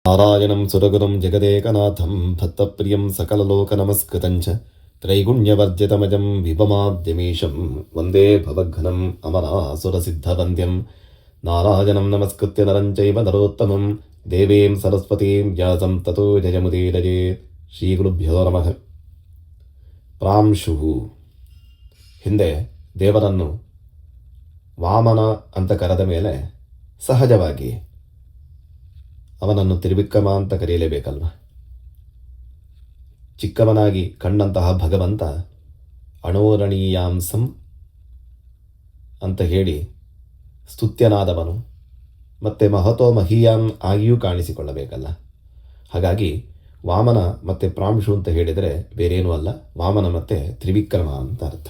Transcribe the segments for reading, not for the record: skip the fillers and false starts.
ನಾರಾಯಣಂ ಸುರಗುರುಂ ಜಗದೇಕನಾಥಂ ಭಕ್ತಪ್ರಿಯಂ ಸಕಲಲೋಕನಮಸ್ಕೃತಂಚ ತ್ರೈಗುಣ್ಯವರ್ಜಿತಮಜಂ ವಿಭಮಾದ್ಯಮೀಶಂ ವಂದೇ ಭವಘ್ನಂ ಅಮರಾಸುರಸಿದ್ಧವಂದ್ಯಂ ನಾರಾಯಣಂ ನಮಸ್ಕೃತ್ಯ ನರಂ ಚೈವ ನರೋತ್ತಮಂ ದೇವೀಂ ಸರಸ್ವತೀಂ ವ್ಯಾಸಂ ತತೋ ಜಯಮುದೀರಯೇತ್. ಶ್ರೀ ಗುರುಭ್ಯೋ ನಮಃ. ಪ್ರಾಂಶುಃ ಹಿಂದೆ ದೇವರನ್ನು ವಾಮನ ಅಂತ ಕರೆದ ಮೇಲೆ ಸಹಜವಾಗಿ ಅವನನ್ನು ತ್ರಿವಿಕ್ರಮ ಅಂತ ಕರೆಯಲೇಬೇಕಲ್ವ. ಚಿಕ್ಕವನಾಗಿ ಕಂಡಂತಹ ಭಗವಂತ ಅಣೋರಣೀಯಾಂಸಂ ಅಂತ ಹೇಳಿ ಸ್ತುತ್ಯನಾದವನು ಮತ್ತು ಮಹತೋ ಮಹೀಯಾಂ ಆಗಿಯೂ ಕಾಣಿಸಿಕೊಳ್ಳಬೇಕಲ್ಲ. ಹಾಗಾಗಿ ವಾಮನ ಮತ್ತು ಪ್ರಾಂಶು ಅಂತ ಹೇಳಿದರೆ ಬೇರೇನೂ ಅಲ್ಲ, ವಾಮನ ಮತ್ತು ತ್ರಿವಿಕ್ರಮ ಅಂತ ಅರ್ಥ.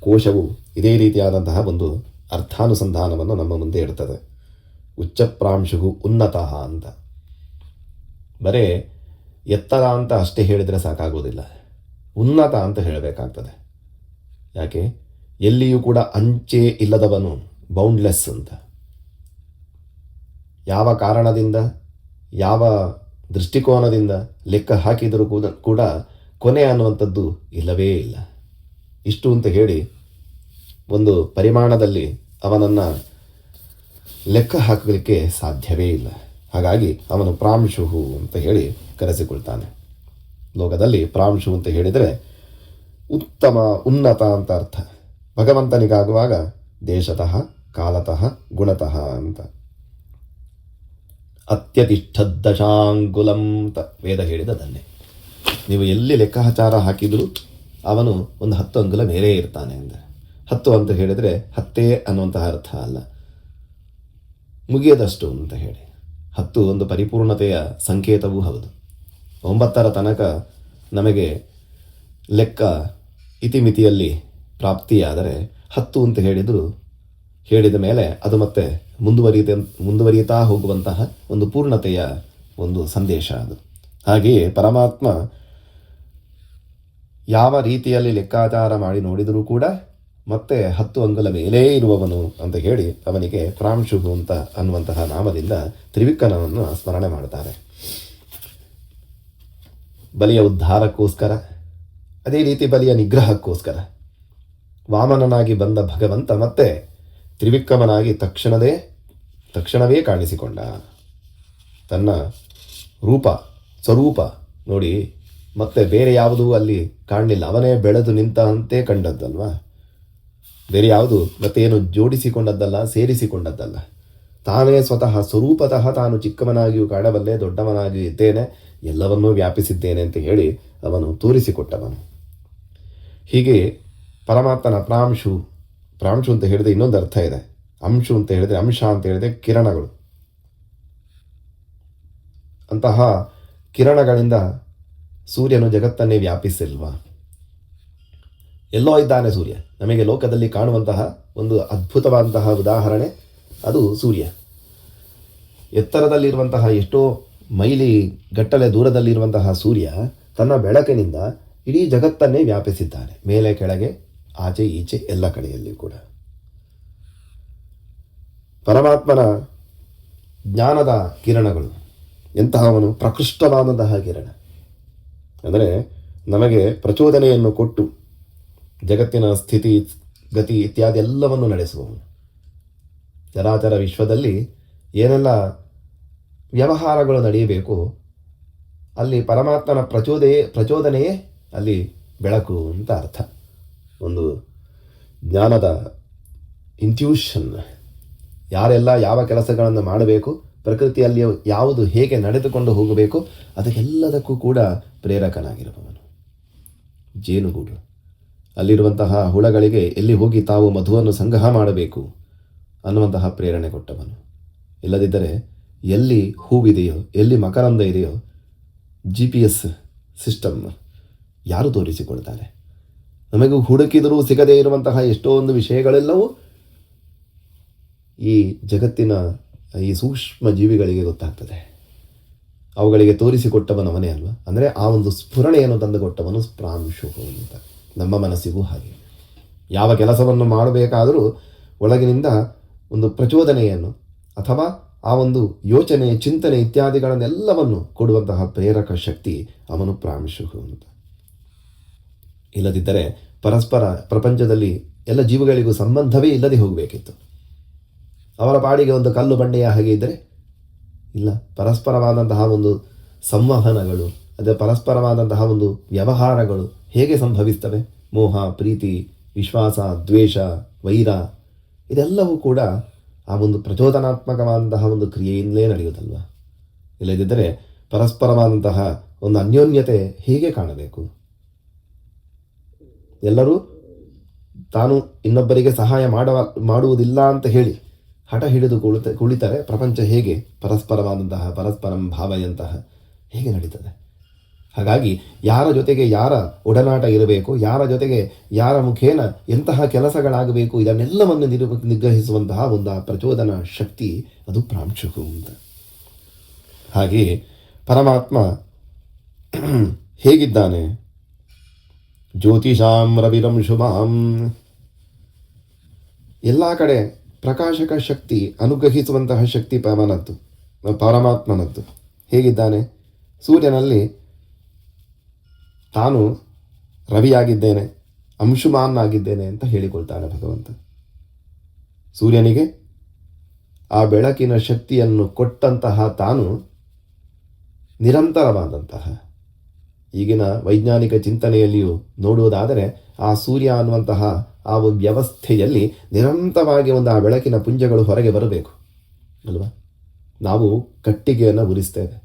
ಕೋಶವು ಇದೇ ರೀತಿಯಾದಂತಹ ಒಂದು ಅರ್ಥಾನುಸಂಧಾನವನ್ನು ನಮ್ಮ ಮುಂದೆ ಇಡ್ತದೆ. ಉಚ್ಚಪ್ರಾಂಶು ಉನ್ನತ ಅಂತ, ಬರೇ ಎತ್ತರ ಅಂತ ಅಷ್ಟೇ ಹೇಳಿದರೆ ಸಾಕಾಗೋದಿಲ್ಲ, ಉನ್ನತ ಅಂತ ಹೇಳಬೇಕಾಗ್ತದೆ. ಯಾಕೆ? ಎಲ್ಲಿಯೂ ಕೂಡ ಅಂಚೆ ಇಲ್ಲದವನು ಬೌಂಡ್ಲೆಸ್ ಅಂತ. ಯಾವ ಕಾರಣದಿಂದ, ಯಾವ ದೃಷ್ಟಿಕೋನದಿಂದ ಲೆಕ್ಕ ಹಾಕಿದರೂ ಕೂಡ ಕೊನೆ ಅನ್ನುವಂಥದ್ದು ಇಲ್ಲವೇ ಇಲ್ಲ. ಇಷ್ಟು ಅಂತ ಹೇಳಿ ಒಂದು ಪರಿಮಾಣದಲ್ಲಿ ಅವನನ್ನು ಲೆಕ್ಕ ಹಾಕಲಿಕ್ಕೆ ಸಾಧ್ಯವೇ ಇಲ್ಲ. ಹಾಗಾಗಿ ಅವನು ಪ್ರಾಂಶುಹು ಅಂತ ಹೇಳಿ ಕರೆಸಿಕೊಳ್ತಾನೆ. ಲೋಕದಲ್ಲಿ ಪ್ರಾಂಶು ಅಂತ ಹೇಳಿದರೆ ಉತ್ತಮ, ಉನ್ನತ ಅಂತ ಅರ್ಥ. ಭಗವಂತನಿಗಾಗುವಾಗ ದೇಶತಃ ಕಾಲತಃ ಗುಣತಃ ಅಂತ. ಅತ್ಯತಿಷ್ಠದಶಾಂಗುಲಂ ಅಂತ ವೇದ ಹೇಳಿದದನ್ನೇ. ನೀವು ಎಲ್ಲಿ ಲೆಕ್ಕಾಚಾರ ಹಾಕಿದರೂ ಅವನು ಒಂದು 10 ಅಂಗುಲ ಮೇಲೇ ಇರ್ತಾನೆ ಅಂದರೆ. 10 ಅಂತ ಹೇಳಿದರೆ 10 ಅನ್ನುವಂತಹ ಅರ್ಥ ಅಲ್ಲ, ಮುಗಿಯದಷ್ಟು ಅಂತ ಹೇಳಿ. 10 ಒಂದು ಪರಿಪೂರ್ಣತೆಯ ಸಂಕೇತವೂ ಹೌದು. 9ರ ತನಕ ನಮಗೆ ಲೆಕ್ಕ ಇತಿಮಿತಿಯಲ್ಲಿ ಪ್ರಾಪ್ತಿಯಾದರೆ 10 ಅಂತ ಹೇಳಿದ ಮೇಲೆ ಅದು ಮತ್ತೆ ಮುಂದುವರಿಯುತ್ತಾ ಹೋಗುವಂತಹ ಒಂದು ಪೂರ್ಣತೆಯ ಒಂದು ಸಂದೇಶ ಅದು. ಹಾಗೆಯೇ ಪರಮಾತ್ಮ ಯಾವ ರೀತಿಯಲ್ಲಿ ಲೆಕ್ಕಾಚಾರ ಮಾಡಿ ನೋಡಿದರೂ ಕೂಡ ಮತ್ತೆ 10 ಅಂಗುಲ ಮೇಲೇ ಇರುವವನು ಅಂತ ಹೇಳಿ ಅವನಿಗೆ ಪ್ರಾಂಶು ಅಂತ ಅನ್ನುವಂತಹ ನಾಮದಿಂದ ತ್ರಿವಿಕ್ರಮವನ್ನು ಸ್ಮರಣೆ ಮಾಡ್ತಾರೆ. ಬಲಿಯ ಉದ್ಧಾರಕ್ಕೋಸ್ಕರ, ಅದೇ ರೀತಿ ಬಲಿಯ ನಿಗ್ರಹಕ್ಕೋಸ್ಕರ ವಾಮನನಾಗಿ ಬಂದ ಭಗವಂತ ಮತ್ತೆ ತ್ರಿವಿಕ್ರಮನಾಗಿ ತಕ್ಷಣವೇ ಕಾಣಿಸಿಕೊಂಡ. ತನ್ನ ಸ್ವರೂಪ ನೋಡಿ ಮತ್ತೆ ಬೇರೆ ಯಾವುದೂ ಅಲ್ಲಿ ಕಾಣಲಿಲ್ಲ. ಅವನೇ ಬೆಳೆದು ನಿಂತಂತೆ ಕಂಡದ್ದಲ್ವಾ, ಬೇರೆ ಯಾವುದು ಮತ್ತೇನು ಜೋಡಿಸಿಕೊಂಡದ್ದಲ್ಲ, ಸೇರಿಸಿಕೊಂಡದ್ದಲ್ಲ. ತಾನೇ ಸ್ವತಃ ಸ್ವರೂಪತಃ ತಾನು ಚಿಕ್ಕವನಾಗಿಯೂ ಕಾಣಬಲ್ಲೆ, ದೊಡ್ಡವನಾಗಿಯೂ ಇದ್ದೇನೆ, ಎಲ್ಲವನ್ನೂ ವ್ಯಾಪಿಸಿದ್ದೇನೆ ಅಂತ ಹೇಳಿ ಅವನು ತೋರಿಸಿಕೊಟ್ಟವನು. ಹೀಗೆ ಪರಮಾತ್ಮನ ಪ್ರಾಂಶು ಅಂತ ಹೇಳಿದ್ರೆ ಇನ್ನೊಂದು ಅರ್ಥ ಇದೆ. ಅಂಶು ಅಂತ ಹೇಳಿದ್ರೆ, ಅಂಶ ಅಂತ ಹೇಳಿದ್ರೆ ಕಿರಣಗಳು. ಅಂತಹ ಕಿರಣಗಳಿಂದ ಸೂರ್ಯನು ಜಗತ್ತನ್ನೇ ವ್ಯಾಪಿಸಿಲ್ವಾ? ಎಲ್ಲೋ ಇದ್ದಾನೆ ಸೂರ್ಯ. ನಮಗೆ ಲೋಕದಲ್ಲಿ ಕಾಣುವಂತಹ ಒಂದು ಅದ್ಭುತವಾದಂತಹ ಉದಾಹರಣೆ ಅದು ಸೂರ್ಯ. ಎತ್ತರದಲ್ಲಿರುವಂತಹ ಎಷ್ಟೋ ಮೈಲಿ ಗಟ್ಟಲೆ ದೂರದಲ್ಲಿರುವಂತಹ ಸೂರ್ಯ ತನ್ನ ಬೆಳಕಿನಿಂದ ಇಡೀ ಜಗತ್ತನ್ನೇ ವ್ಯಾಪಿಸಿದ್ದಾನೆ, ಮೇಲೆ ಕೆಳಗೆ ಆಚೆ ಈಚೆ ಎಲ್ಲ ಕಡೆಯಲ್ಲಿ ಕೂಡ. ಪರಮಾತ್ಮನ ಜ್ಞಾನದ ಕಿರಣಗಳು ಎಂತಹವನು, ಪ್ರಕೃಷ್ಟವಾದಂತಹ ಕಿರಣ. ಅಂದರೆ ನಮಗೆ ಪ್ರಚೋದನೆಯನ್ನು ಕೊಟ್ಟು ಜಗತ್ತಿನ ಸ್ಥಿತಿ ಗತಿ ಇತ್ಯಾದಿ ಎಲ್ಲವನ್ನು ನಡೆಸುವವನು. ಚರಾಚರ ವಿಶ್ವದಲ್ಲಿ ಏನೆಲ್ಲ ವ್ಯವಹಾರಗಳು ನಡೆಯಬೇಕು ಅಲ್ಲಿ ಪರಮಾತ್ಮನ ಪ್ರಚೋದನೆಯೇ ಅಲ್ಲಿ ಬೆಳಕು ಅಂತ ಅರ್ಥ. ಒಂದು ಜ್ಞಾನದ ಇಂಟ್ಯೂಷನ್. ಯಾರೆಲ್ಲ ಯಾವ ಕೆಲಸಗಳನ್ನು ಮಾಡಬೇಕು, ಪ್ರಕೃತಿಯಲ್ಲಿ ಯಾವುದು ಹೇಗೆ ನಡೆದುಕೊಂಡು ಹೋಗಬೇಕು, ಅದಕ್ಕೆಲ್ಲದಕ್ಕೂ ಕೂಡ ಪ್ರೇರಕನಾಗಿರುವವನು. ಜೇನುಗೂಡು, ಅಲ್ಲಿರುವಂತಹ ಹುಳಗಳಿಗೆ ಎಲ್ಲಿ ಹೋಗಿ ತಾವು ಮಧುವನ್ನು ಸಂಗ್ರಹ ಮಾಡಬೇಕು ಅನ್ನುವಂತಹ ಪ್ರೇರಣೆ ಕೊಟ್ಟವನು. ಇಲ್ಲದಿದ್ದರೆ ಎಲ್ಲಿ ಹೂವಿದೆಯೋ, ಎಲ್ಲಿ ಮಕರಂದ ಇದೆಯೋ, GPS ಸಿಸ್ಟಮ್ ಯಾರು ತೋರಿಸಿಕೊಳ್ತಾರೆ? ನಮಗೂ ಹುಡುಕಿದರೂ ಸಿಗದೇ ಇರುವಂತಹ ಎಷ್ಟೊಂದು ವಿಷಯಗಳೆಲ್ಲವೂ ಈ ಜಗತ್ತಿನ ಈ ಸೂಕ್ಷ್ಮ ಜೀವಿಗಳಿಗೆ ಗೊತ್ತಾಗ್ತದೆ. ಅವುಗಳಿಗೆ ತೋರಿಸಿಕೊಟ್ಟವನವನೇ ಅಲ್ವಾ. ಅಂದರೆ ಆ ಒಂದು ಸ್ಫುರಣೆಯನ್ನು ತಂದುಕೊಟ್ಟವನು ಪ್ರಾಂಶು ಅಂತ. ನಮ್ಮ ಮನಸ್ಸಿಗೂ ಹಾಗೆ ಯಾವ ಕೆಲಸವನ್ನು ಮಾಡಬೇಕಾದರೂ ಒಳಗಿನಿಂದ ಒಂದು ಪ್ರಚೋದನೆಯನ್ನು ಅಥವಾ ಆ ಒಂದು ಯೋಚನೆ, ಚಿಂತನೆ ಇತ್ಯಾದಿಗಳನ್ನೆಲ್ಲವನ್ನು ಕೊಡುವಂತಹ ಪ್ರೇರಕ ಶಕ್ತಿ ಅವನು ಪ್ರಾಂಶುಹು ಅಂತ. ಇಲ್ಲದಿದ್ದರೆ ಪರಸ್ಪರ ಪ್ರಪಂಚದಲ್ಲಿ ಎಲ್ಲ ಜೀವಗಳಿಗೂ ಸಂಬಂಧವೇ ಇಲ್ಲದೆ ಹೋಗಬೇಕಿತ್ತು. ಅವರ ಪಾಡಿಗೆ ಒಂದು ಕಲ್ಲು ಬಂಡೆಯ ಹಾಗೆ ಇದ್ದರೆ ಇಲ್ಲ, ಪರಸ್ಪರವಾದಂತಹ ಒಂದು ಸಂವಹನಗಳು, ಅದೇ ಪರಸ್ಪರವಾದಂತಹ ಒಂದು ವ್ಯವಹಾರಗಳು ಹೇಗೆ ಸಂಭವಿಸ್ತವೆ? ಮೋಹ, ಪ್ರೀತಿ, ವಿಶ್ವಾಸ, ದ್ವೇಷ, ವೈರ ಇದೆಲ್ಲವೂ ಕೂಡ ಆ ಒಂದು ಪ್ರಚೋದನಾತ್ಮಕವಾದಂತಹ ಒಂದು ಕ್ರಿಯೆಯಿಂದಲೇ ನಡೆಯುವುದಲ್ವ. ಇಲ್ಲದಿದ್ದರೆ ಪರಸ್ಪರವಾದಂತಹ ಒಂದು ಅನ್ಯೋನ್ಯತೆ ಹೇಗೆ ಕಾಣಬೇಕು? ಎಲ್ಲರೂ ತಾನು ಇನ್ನೊಬ್ಬರಿಗೆ ಸಹಾಯ ಮಾಡುವುದಿಲ್ಲ ಅಂತ ಹೇಳಿ ಹಠ ಹಿಡಿದು ಕುಳಿತರೆ ಪ್ರಪಂಚ ಹೇಗೆ ಪರಸ್ಪರಂ ಭಾವಯಂತಹ ಹೇಗೆ ನಡೀತದೆ? ಹಾಗಾಗಿ ಯಾರ ಜೊತೆಗೆ ಯಾರ ಒಡನಾಟ ಇರಬೇಕು, ಯಾರ ಜೊತೆಗೆ ಯಾರ ಮುಖೇನ ಎಂತಹ ಕೆಲಸಗಳಾಗಬೇಕು, ಇದನ್ನೆಲ್ಲವನ್ನು ನಿಗ್ರಹಿಸುವಂತಹ ಒಂದು ಪ್ರಚೋದನಾ ಶಕ್ತಿ ಅದು ಪ್ರಾಂಶುಹು ಅಂತ. ಹಾಗೆಯೇ ಪರಮಾತ್ಮ ಹೇಗಿದ್ದಾನೆ? ಜ್ಯೋತಿಷಾಂ ರವಿರಂ ಶುಭಾಂ, ಎಲ್ಲ ಕಡೆ ಪ್ರಕಾಶಕ ಶಕ್ತಿ, ಅನುಗ್ರಹಿಸುವಂತಹ ಶಕ್ತಿ ಪರಮಾತ್ಮನದ್ದು. ಹೇಗಿದ್ದಾನೆ? ಸೂರ್ಯನಲ್ಲಿ ತಾನು ರವಿಯಾಗಿದ್ದೇನೆ, ಅಂಶುಮಾನ್ ಆಗಿದ್ದೇನೆ ಅಂತ ಹೇಳಿಕೊಳ್ತಾನೆ ಭಗವಂತ. ಸೂರ್ಯನಿಗೆ ಆ ಬೆಳಕಿನ ಶಕ್ತಿಯನ್ನು ಕೊಟ್ಟಂತಹ ತಾನು ನಿರಂತರವಾದಂತಹ, ಈಗಿನ ವೈಜ್ಞಾನಿಕ ಚಿಂತನೆಯಲ್ಲಿಯೂ ನೋಡುವುದಾದರೆ ಆ ಸೂರ್ಯ ಅನ್ನುವಂತಹ ಆ ವ್ಯವಸ್ಥೆಯಲ್ಲಿ ನಿರಂತರವಾಗಿ ಆ ಬೆಳಕಿನ ಪುಂಜಗಳು ಹೊರಗೆ ಬರಬೇಕು ಅಲ್ವಾ? ನಾವು ಕಟ್ಟಿಗೆಯನ್ನು ಉರಿಸ್ತೇವೆ,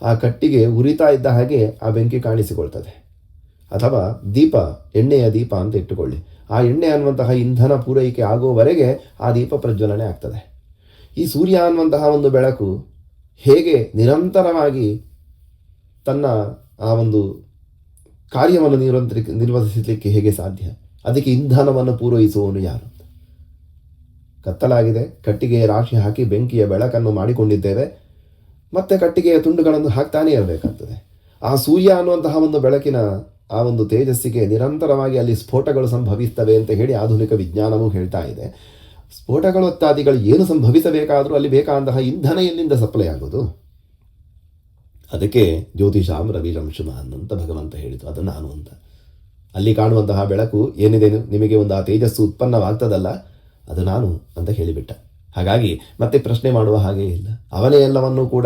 ಆ ಕಟ್ಟಿಗೆ ಉರಿತಾ ಇದ್ದ ಹಾಗೆ ಆ ಬೆಂಕಿ ಕಾಣಿಸಿಕೊಳ್ತದೆ. ಅಥವಾ ದೀಪ, ಎಣ್ಣೆಯ ದೀಪ ಅಂತ ಇಟ್ಟುಕೊಳ್ಳಿ, ಆ ಎಣ್ಣೆ ಅನ್ನುವಂತಹ ಇಂಧನ ಪೂರೈಕೆ ಆಗುವವರೆಗೆ ಆ ದೀಪ ಪ್ರಜ್ವಲನೆ ಆಗ್ತದೆ. ಈ ಸೂರ್ಯ ಅನ್ನುವಂತಹ ಒಂದು ಬೆಳಕು ಹೇಗೆ ನಿರಂತರವಾಗಿ ತನ್ನ ಆ ಒಂದು ಕಾರ್ಯವನ್ನು ನಿರ್ವಹಿಸಲಿಕ್ಕೆ ಹೇಗೆ ಸಾಧ್ಯ? ಅದಕ್ಕೆ ಇಂಧನವನ್ನು ಪೂರೈಸುವವನು ಯಾರು? ಕತ್ತಲಾಗಿದೆ, ಕಟ್ಟಿಗೆಯ ರಾಶಿ ಹಾಕಿ ಬೆಂಕಿಯ ಬೆಳಕನ್ನು ಮಾಡಿಕೊಂಡಿದ್ದೇವೆ, ಮತ್ತೆ ಕಟ್ಟಿಗೆಯ ತುಂಡುಗಳನ್ನು ಹಾಕ್ತಾನೇ ಇರಬೇಕಾಗ್ತದೆ. ಆ ಸೂರ್ಯ ಅನ್ನುವಂತಹ ಒಂದು ಬೆಳಕಿನ ಆ ಒಂದು ತೇಜಸ್ಸಿಗೆ ನಿರಂತರವಾಗಿ ಅಲ್ಲಿ ಸ್ಫೋಟಗಳು ಸಂಭವಿಸ್ತವೆ ಅಂತ ಹೇಳಿ ಆಧುನಿಕ ವಿಜ್ಞಾನವೂ ಹೇಳ್ತಾ ಇದೆ. ಸ್ಫೋಟಗಳು ಇತ್ಯಾದಿಗಳು ಏನು ಸಂಭವಿಸಬೇಕಾದರೂ ಅಲ್ಲಿ ಬೇಕಾದಂತಹ ಇಂಧನ ಎಲ್ಲಿಂದ ಸಪ್ಲೈ ಆಗೋದು? ಅದಕ್ಕೆ ಜ್ಯೋತಿಷಾಂ ರವಿರಂಶುಮಾನ್ ಅಂತ ಭಗವಂತ ಹೇಳಿತು, ಅದು ನಾನು ಅಂತ. ಅಲ್ಲಿ ಕಾಣುವಂತಹ ಬೆಳಕು ಏನಿದೆ, ನಿಮಗೆ ಒಂದು ಆ ತೇಜಸ್ಸು ಉತ್ಪನ್ನವಾಗ್ತದಲ್ಲ, ಅದು ನಾನು ಅಂತ ಹೇಳಿಬಿಟ್ಟ. ಹಾಗಾಗಿ ಮತ್ತೆ ಪ್ರಶ್ನೆ ಮಾಡುವ ಹಾಗೇ ಇಲ್ಲ. ಅವನೇ ಎಲ್ಲವನ್ನೂ ಕೂಡ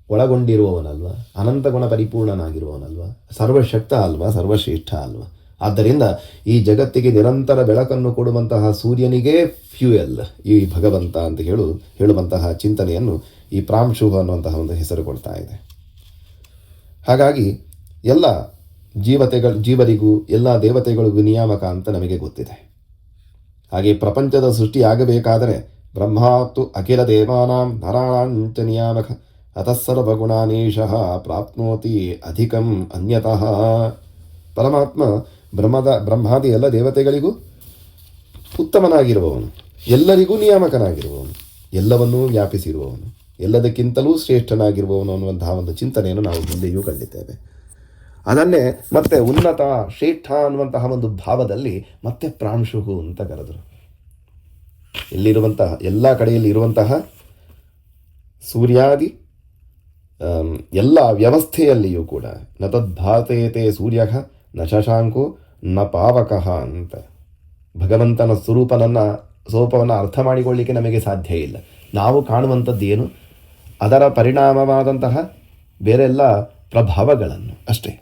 ಒಳಗೊಂಡಿರುವವನಲ್ವ, ಅನಂತ ಗುಣ ಪರಿಪೂರ್ಣನಾಗಿರುವವನಲ್ವ, ಸರ್ವಶಕ್ತ ಅಲ್ವಾ, ಸರ್ವಶ್ರೇಷ್ಠ ಅಲ್ವಾ. ಆದ್ದರಿಂದ ಈ ಜಗತ್ತಿಗೆ ನಿರಂತರ ಬೆಳಕನ್ನು ಕೊಡುವಂತಹ ಸೂರ್ಯನಿಗೇ ಫ್ಯೂಯಲ್ ಈ ಭಗವಂತ ಅಂತ ಹೇಳುವಂತಹ ಚಿಂತನೆಯನ್ನು ಈ ಪ್ರಾಂಶುಹ ಅನ್ನುವಂತಹ ಒಂದು ಹೆಸರು ಕೊಡ್ತಾ ಇದೆ. ಹಾಗಾಗಿ ಎಲ್ಲ ಜೀವರಿಗೂ ಎಲ್ಲ ದೇವತೆಗಳಿಗೂ ನಿಯಾಮಕ ಅಂತ ನಮಗೆ ಗೊತ್ತಿದೆ. ಹಾಗೆ ಪ್ರಪಂಚದ ಸೃಷ್ಟಿಯಾಗಬೇಕಾದರೆ ಬ್ರಹ್ಮಾತ್ತು ಅಖಿಲ ದೇವಾನಾಂ ನರಾಣಾಂಚ ನಿಯಾಮಕ ಅತಃ ಸರ್ವಗುಣಾನೀಶಃ ಪ್ರಾಪ್ನೋತಿ ಅಧಿಕಂ ಅನ್ಯತಃ. ಪರಮಾತ್ಮ ಬ್ರಹ್ಮಾದಿ ಎಲ್ಲ ದೇವತೆಗಳಿಗೂ ಉತ್ತಮನಾಗಿರುವವನು, ಎಲ್ಲರಿಗೂ ನಿಯಾಮಕನಾಗಿರುವವನು, ಎಲ್ಲವನ್ನೂ ವ್ಯಾಪಿಸಿರುವವನು, ಎಲ್ಲದಕ್ಕಿಂತಲೂ ಶ್ರೇಷ್ಠನಾಗಿರುವವನು ಅನ್ನುವಂತಹ ಒಂದು ಚಿಂತನೆಯನ್ನು ನಾವು ಮುಂದೆಯೂ ಕಂಡಿದ್ದೇವೆ. ಅದನ್ನೇ ಮತ್ತೆ ಉನ್ನತ ಶ್ರೇಷ್ಠ ಅನ್ನುವಂತಹ ಒಂದು ಭಾವದಲ್ಲಿ ಮತ್ತೆ ಪ್ರಾಂಶುಹು ಅಂತ ಕರೆದರು. ಇಲ್ಲಿರುವಂತಹ ಎಲ್ಲ ಕಡೆಯಲ್ಲಿ ಇರುವಂತಹ ಸೂರ್ಯಾದಿ ಎಲ್ಲ ವ್ಯವಸ್ಥೆಯಲ್ಲಿಯೂ ಕೂಡ ನ ತದ್ಭಾತೇತೆ ಸೂರ್ಯ ನ ಶಶಾಂಕೋ ನ ಪಾವಕಃ ಅಂತ ಭಗವಂತನ ಸ್ವರೂಪವನ್ನು ಅರ್ಥ ಮಾಡಿಕೊಳ್ಳಿಕ್ಕೆ ನಮಗೆ ಸಾಧ್ಯ ಇಲ್ಲ. ನಾವು ಕಾಣುವಂಥದ್ದು ಏನು? ಅದರ ಪರಿಣಾಮವಾದಂತಹ ಬೇರೆಲ್ಲ ಪ್ರಭಾವಗಳನ್ನು ಅಷ್ಟೇ.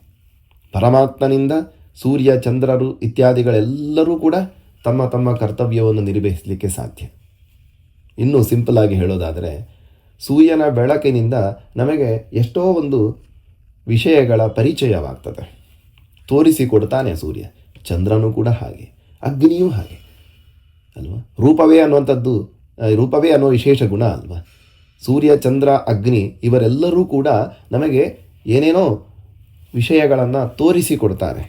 ಪರಮಾತ್ಮನಿಂದ ಸೂರ್ಯ, ಚಂದ್ರರು ಇತ್ಯಾದಿಗಳೆಲ್ಲರೂ ಕೂಡ ತಮ್ಮ ತಮ್ಮ ಕರ್ತವ್ಯವನ್ನು ನಿರ್ವಹಿಸಲಿಕ್ಕೆ ಸಾಧ್ಯ. ಇನ್ನೂ ಸಿಂಪಲ್ ಆಗಿ ಹೇಳೋದಾದರೆ, ಸೂರ್ಯನ ಬೆಳಕಿನಿಂದ ನಮಗೆ ಎಷ್ಟೋ ಒಂದು ವಿಷಯಗಳ ಪರಿಚಯವಾಗ್ತದೆ, ತೋರಿಸಿಕೊಡ್ತಾನೆ ಸೂರ್ಯ. ಚಂದ್ರನೂ ಕೂಡ ಹಾಗೆ, ಅಗ್ನಿಯೂ ಹಾಗೆ ಅಲ್ವಾ. ರೂಪವೇ ಅನ್ನೋ ವಿಶೇಷ ಗುಣ ಅಲ್ವಾ. ಸೂರ್ಯ, ಚಂದ್ರ, ಅಗ್ನಿ ಇವರೆಲ್ಲರೂ ಕೂಡ ನಮಗೆ ಏನೇನೋ ವಿಷಯಗಳನ್ನು ತೋರಿಸಿಕೊಡ್ತಾರೆ.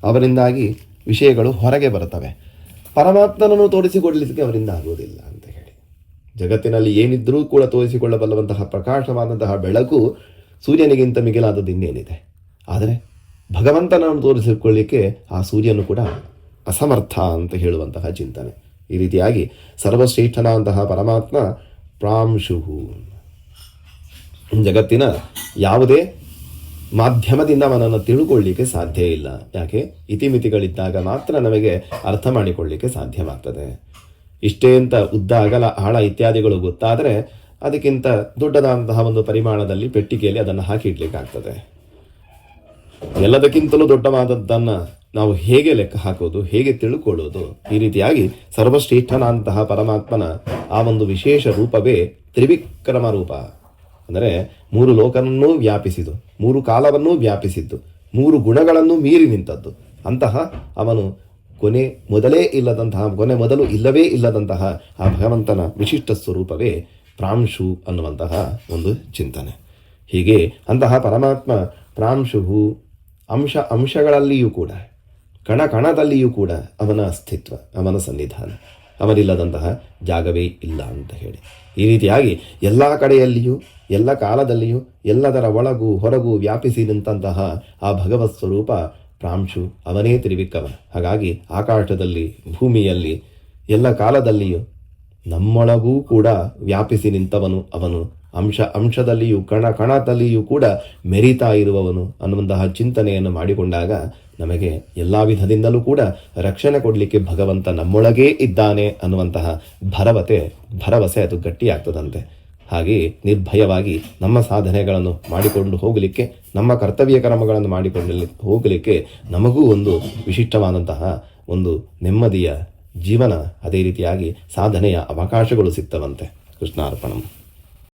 ಅವರಿಂದಾಗಿ ವಿಷಯಗಳು ಹೊರಗೆ ಬರ್ತವೆ. ಪರಮಾತ್ಮನನ್ನು ತೋರಿಸಿಕೊಡಲಿಕ್ಕೆ ಅವರಿಂದ ಆಗುವುದಿಲ್ಲ ಅಂತ ಹೇಳಿ, ಜಗತ್ತಿನಲ್ಲಿ ಏನಿದ್ರೂ ಕೂಡ ತೋರಿಸಿಕೊಳ್ಳಬಲ್ಲವಂತಹ ಪ್ರಕಾಶವಾದಂತಹ ಬೆಳಕು ಸೂರ್ಯನಿಗಿಂತ ಮಿಗಿಲಾದದ್ದು ಇನ್ನೇನಿದೆ. ಆದರೆ ಭಗವಂತನನ್ನು ತೋರಿಸಿಕೊಳ್ಳಿಕ್ಕೆ ಆ ಸೂರ್ಯನು ಕೂಡ ಅಸಮರ್ಥ ಅಂತ ಹೇಳುವಂತಹ ಚಿಂತನೆ. ಈ ರೀತಿಯಾಗಿ ಸರ್ವಶ್ರೇಷ್ಠನಾದಂತಹ ಪರಮಾತ್ಮ ಪ್ರಾಂಶುಹು. ಜಗತ್ತಿನ ಯಾವುದೇ ಮಾಧ್ಯಮದಿಂದ ಅವನನ್ನು ತಿಳ್ಕೊಳ್ಳಿಕ್ಕೆ ಸಾಧ್ಯ ಇಲ್ಲ. ಯಾಕೆ? ಇತಿಮಿತಿಗಳಿದ್ದಾಗ ಮಾತ್ರ ನಮಗೆ ಅರ್ಥ ಮಾಡಿಕೊಳ್ಳಿಕ್ಕೆ ಸಾಧ್ಯವಾಗ್ತದೆ. ಇಷ್ಟೇ ಅಂತ ಉದ್ದ ಅಗಲ ಆಳ ಇತ್ಯಾದಿಗಳು ಗೊತ್ತಾದರೆ ಅದಕ್ಕಿಂತ ದೊಡ್ಡದಾದಂತಹ ಒಂದು ಪರಿಮಾಣದಲ್ಲಿ ಪೆಟ್ಟಿಗೆಯಲ್ಲಿ ಅದನ್ನು ಹಾಕಿ ಇಡ್ಲಿಕ್ಕಾಗ್ತದೆ. ಎಲ್ಲದಕ್ಕಿಂತಲೂ ದೊಡ್ಡವಾದದ್ದನ್ನು ನಾವು ಹೇಗೆ ಲೆಕ್ಕ ಹಾಕೋದು, ಹೇಗೆ ತಿಳ್ಕೊಳ್ಳೋದು? ಈ ರೀತಿಯಾಗಿ ಸರ್ವಶ್ರೇಷ್ಠನಾದಂತಹ ಪರಮಾತ್ಮನ ಆ ಒಂದು ವಿಶೇಷ ರೂಪವೇ ತ್ರಿವಿಕ್ರಮ ರೂಪ. ಅಂದರೆ 3 ಲೋಕನನ್ನೂ ವ್ಯಾಪಿಸಿದ್ದು, 3 ಕಾಲವನ್ನೂ ವ್ಯಾಪಿಸಿದ್ದು, 3 ಗುಣಗಳನ್ನು ಮೀರಿ ನಿಂತದ್ದು. ಅಂತಹ ಅವನು ಕೊನೆ ಮೊದಲು ಇಲ್ಲವೇ ಇಲ್ಲದಂತಹ ಆ ಭಗವಂತನ ವಿಶಿಷ್ಟ ಸ್ವರೂಪವೇ ಪ್ರಾಂಶು ಅನ್ನುವಂತಹ ಒಂದು ಚಿಂತನೆ. ಹೀಗೆ ಅಂತಹ ಪರಮಾತ್ಮ ಪ್ರಾಂಶುಹು, ಅಂಶಗಳಲ್ಲಿಯೂ ಕೂಡ, ಕಣದಲ್ಲಿಯೂ ಕೂಡ ಅವನ ಅಸ್ತಿತ್ವ, ಅವನ ಸನ್ನಿಧಾನ, ಅವನಿಲ್ಲದಂತಹ ಜಾಗವೇ ಇಲ್ಲ ಅಂತ ಹೇಳಿ ಈ ರೀತಿಯಾಗಿ ಎಲ್ಲ ಕಡೆಯಲ್ಲಿಯೂ, ಎಲ್ಲ ಕಾಲದಲ್ಲಿಯೂ, ಎಲ್ಲದರ ಒಳಗೂ ಹೊರಗೂ ವ್ಯಾಪಿಸಿ ನಿಂತಹ ಆ ಭಗವತ್ ಸ್ವರೂಪ ಪ್ರಾಂಶು, ಅವನೇ ತ್ರಿವಿಕ್ರಮ. ಹಾಗಾಗಿ ಆಕಾಶದಲ್ಲಿ, ಭೂಮಿಯಲ್ಲಿ, ಎಲ್ಲ ಕಾಲದಲ್ಲಿಯೂ ನಮ್ಮೊಳಗೂ ಕೂಡ ವ್ಯಾಪಿಸಿ ನಿಂತವನು ಅವನು. ಅಂಶದಲ್ಲಿಯೂ ಕಣದಲ್ಲಿಯೂ ಕೂಡ ಮೆರಿತಾ ಇರುವವನು ಅನ್ನುವಂತಹ ಚಿಂತನೆಯನ್ನು ಮಾಡಿಕೊಂಡಾಗ ನಮಗೆ ಎಲ್ಲ ವಿಧದಿಂದಲೂ ಕೂಡ ರಕ್ಷಣೆ ಕೊಡಲಿಕ್ಕೆ ಭಗವಂತ ನಮ್ಮೊಳಗೇ ಇದ್ದಾನೆ ಅನ್ನುವಂತಹ ಭರವಸೆ ಅದು ಗಟ್ಟಿಯಾಗ್ತದಂತೆ. ಹಾಗೆ ನಿರ್ಭಯವಾಗಿ ನಮ್ಮ ಸಾಧನೆಗಳನ್ನು ಮಾಡಿಕೊಂಡು ಹೋಗಲಿಕ್ಕೆ, ನಮ್ಮ ಕರ್ತವ್ಯ ಕರ್ಮಗಳನ್ನು ಮಾಡಿಕೊಂಡು ಹೋಗಲಿಕ್ಕೆ ನಮಗೂ ಒಂದು ವಿಶಿಷ್ಟವಾದಂತಹ ಒಂದು ನೆಮ್ಮದಿಯ ಜೀವನ, ಅದೇ ರೀತಿಯಾಗಿ ಸಾಧನೆಯ ಅವಕಾಶಗಳು ಸಿಗ್ತವಂತೆ. ಕೃಷ್ಣಾರ್ಪಣಂ.